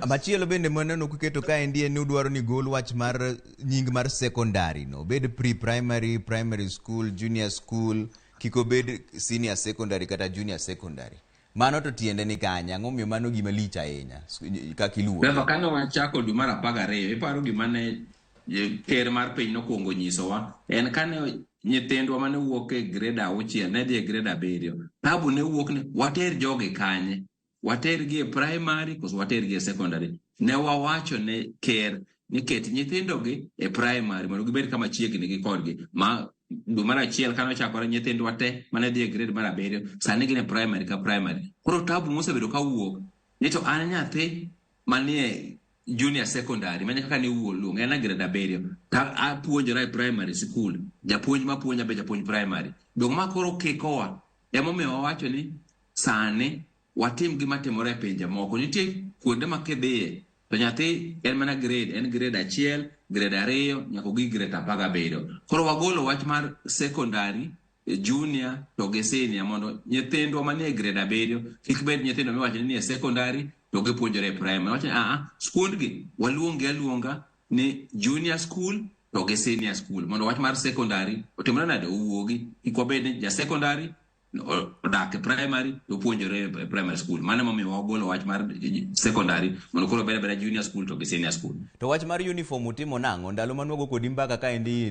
Machielo bende maneno kuketo ka endi en ni udwaro ni gol wach mar nying mar secondary no. Bed pre-primary, primary school, junior school, kiko bed senior secondary kata junior secondary. Mano to tiende ni kanya, ang'o miyo mano gima lich ahinya kaka iluwo. Beva kane wachako dwe mar 12, iparo gima ne ker mar piny nokuongo nyisowa en kane nyithindwa mane wuok e grade 6 ne dhi e grade 7. Tabu ne wuok ni water jogi kanye. Watergi e primary koso watergi e secondary. Ne wawacho ne ker ni ket nyithindogi e primary mondo gibed kama chiegni gi kodgi. Ma dwe mar 1 kane ochakore nyithindwa te mane dhi e grade mar 7 sani gin e primary ka primary. Koro tabu mosebedo ka wuok ni to an nyathi manie junior secondary mane kaka ne wuo luong en grade 7 ta apuonjora e primary school. Japuonj mapuonja be japuonj primary. Dong ma koro kikowa emomiyo wawacho ni sani watim gima timore e pinje moko. Nitie kuonde ma kidhiye to nyathi en mana grade 1, grade 2 nyaka gi grade 17. Koro wagolo wach mar secondary, junior to gi senior mondo nyithindwa manie grade 7 kik bed nyithindo miwacho ni e secondary to gipuonjore e primary. Wacho skundgi aluonga ni junior school to gi senior school mondo wach mar secondary otimore nade owuogi. Kik wabed ni ja secondary odak e primary to puonjore e primary school. Mano momiyo wagolo wach mar secondary mondo koro bed junior school to gi senior school. To wach mar uniform utimo nang'o ndalo manuogo kodi mbaka ka endi